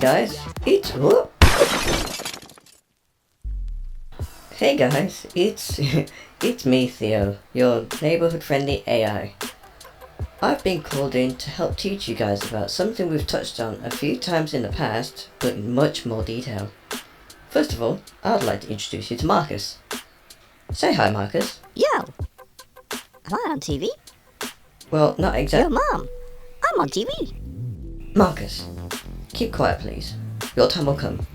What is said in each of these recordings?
guys, it's whoop. Hey guys, it's it's me Theo, your neighborhood friendly AI. I've been called in to help teach you guys about something we've touched on a few times in the past, but in much more detail. First of all, I'd like to introduce you to Marcus. Say hi, Marcus. Yo! Am I on TV? Well, not Yo, exactly. Mom! I'm on TV! Marcus, keep quiet please. Your time will come.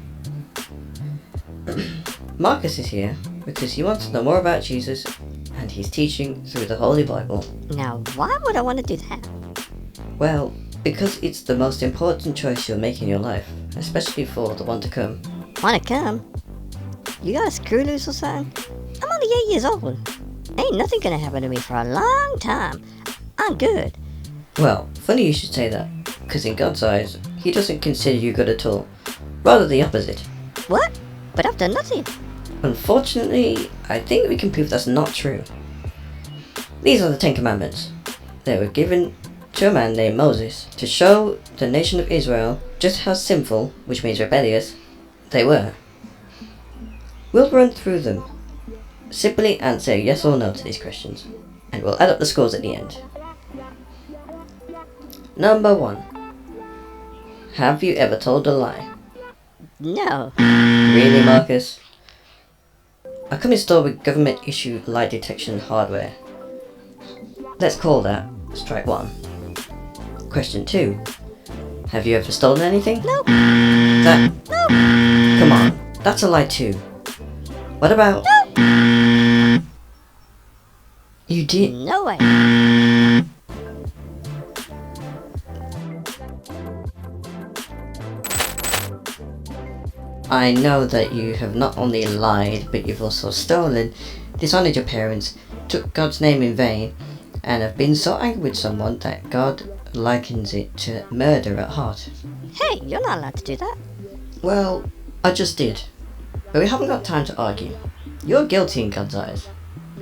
Marcus is here because he wants to know more about Jesus and his teaching through the Holy Bible. Now, why would I want to do that? Well, because it's the most important choice you'll make in your life, especially for the one to come. Wanna come? You got a screw loose or something? I'm only 8 years old. Ain't nothing gonna happen to me for a long time. I'm good. Well, funny you should say that, because in God's eyes, he doesn't consider you good at all. Rather the opposite. What? But I've done nothing. Unfortunately, I think we can prove that's not true. These are the Ten Commandments. They were given to a man named Moses to show the nation of Israel just how sinful, which means rebellious, they were. We'll run through them. Simply answer yes or no to these questions, and we'll add up the scores at the end. Number 1. Have you ever told a lie? No. Really, Marcus? I come installed with government-issued lie detection hardware. Let's call that strike 1. Question 2. Have you ever stolen anything? No. That... No. Come on, that's a lie too. What about... No. You did... No way. I know that you have not only lied, but you've also stolen, dishonoured your parents, took God's name in vain, and have been so angry with someone that God likens it to murder at heart. Hey, you're not allowed to do that. Well, I just did. But we haven't got time to argue. You're guilty in God's eyes,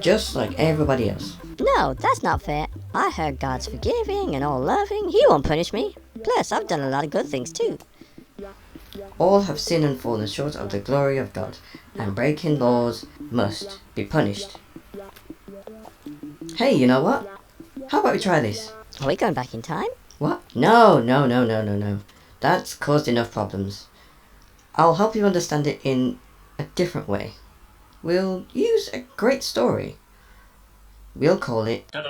just like everybody else. No, that's not fair. I heard God's forgiving and all loving. He won't punish me. Plus, I've done a lot of good things too. All have sinned and fallen short of the glory of God, and breaking laws must be punished. Hey, you know what? How about we try this? Are we going back in time? What? No. That's caused enough problems. I'll help you understand it in a different way. We'll use a great story. We'll call it the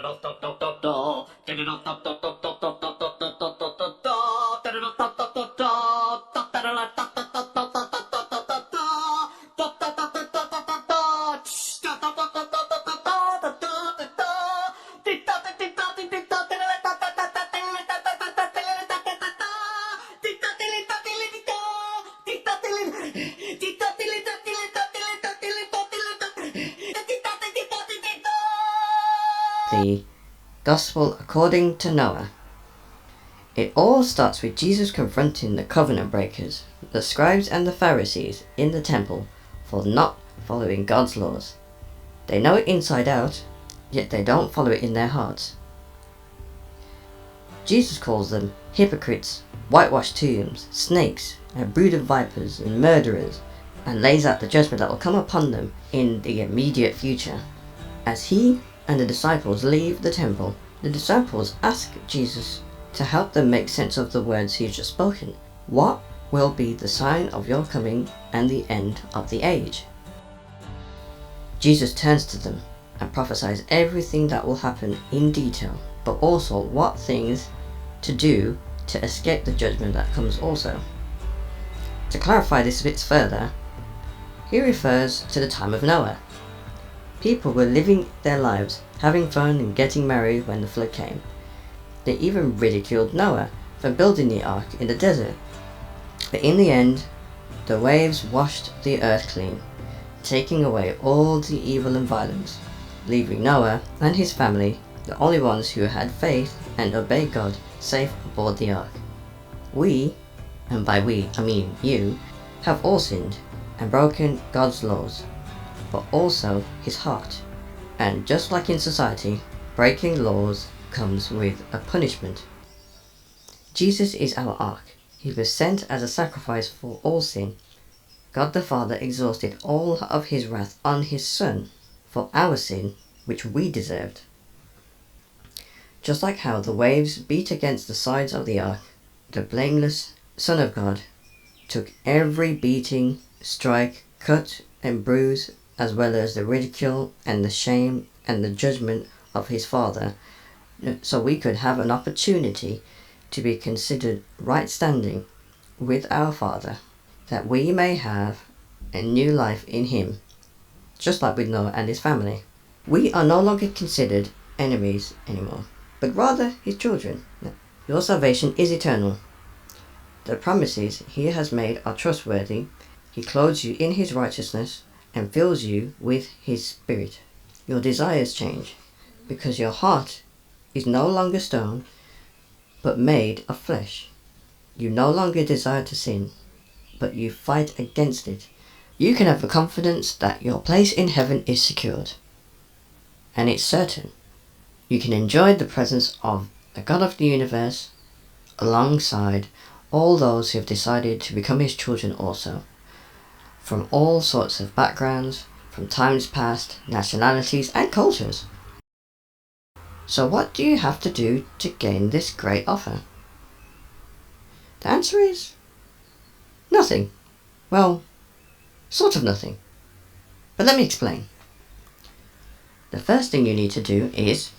Gospel according to Noah. It all starts with Jesus confronting the covenant breakers, the scribes and the Pharisees in the temple for not following God's laws. They know it inside out, yet they don't follow it in their hearts. Jesus calls them hypocrites, whitewashed tombs, snakes, a brood of vipers and murderers, and lays out the judgment that will come upon them in the immediate future. As he and the disciples leave the temple, the disciples ask Jesus to help them make sense of the words he's just spoken. What will be the sign of your coming and the end of the age? Jesus turns to them and prophesies everything that will happen in detail, but also what things to do to escape the judgment that comes also. To clarify this a bit further, he refers to the time of Noah. People were living their lives, having fun and getting married when the flood came. They even ridiculed Noah for building the ark in the desert. But in the end, the waves washed the earth clean, taking away all the evil and violence, leaving Noah and his family, the only ones who had faith and obeyed God, safe aboard the ark. We, and by we I mean you, have all sinned and broken God's laws, but also his heart. And just like in society, breaking laws comes with a punishment. Jesus is our ark. he was sent as a sacrifice for all sin. God the Father exhausted all of his wrath on his Son for our sin, which we deserved. Just like how the waves beat against the sides of the ark, the blameless Son of God took every beating, strike, cut, and bruise, as well as the ridicule and the shame and the judgment of his Father, so we could have an opportunity to be considered right standing with our Father, that we may have a new life in him, just like with Noah and his family. We are no longer considered enemies anymore, but rather his children. Your salvation is eternal. The promises he has made are trustworthy. He clothes you in his righteousness and fills you with his Spirit. Your desires change, because your heart is no longer stone, but made of flesh. You no longer desire to sin, but you fight against it. You can have the confidence that your place in heaven is secured, and it's certain. You can enjoy the presence of the God of the universe alongside all those who have decided to become his children also, from all sorts of backgrounds, from times past, nationalities and cultures. So what do you have to do to gain this great offer? The answer is nothing. Well, sort of nothing. But let me explain. The first thing you need to do is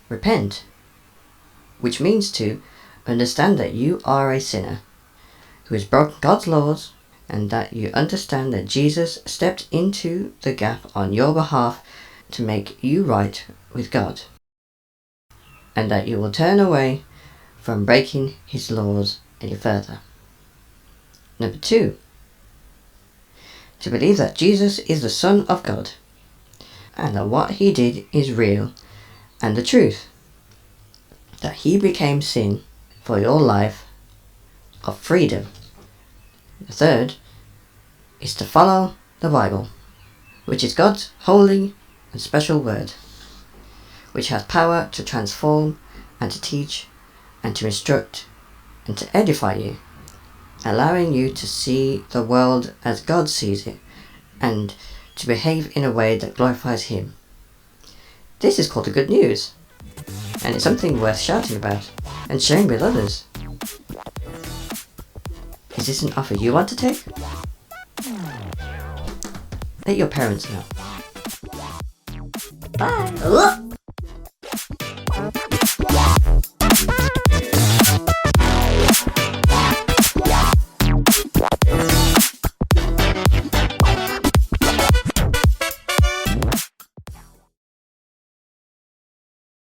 repent, which means to understand that you are a sinner who has broken God's laws, and that you understand that Jesus stepped into the gap on your behalf to make you right with God, and that you will turn away from breaking his laws any further. Number 2, to believe that Jesus is the Son of God, and that what he did is real and the truth, that he became sin for your life of freedom. The third is to follow the Bible, which is God's holy and special word, which has power to transform and to teach and to instruct and to edify you, allowing you to see the world as God sees it and to behave in a way that glorifies him. This is called the good news, and it's something worth shouting about and sharing with others. Is this an offer you want to take? Let your parents know. Bye.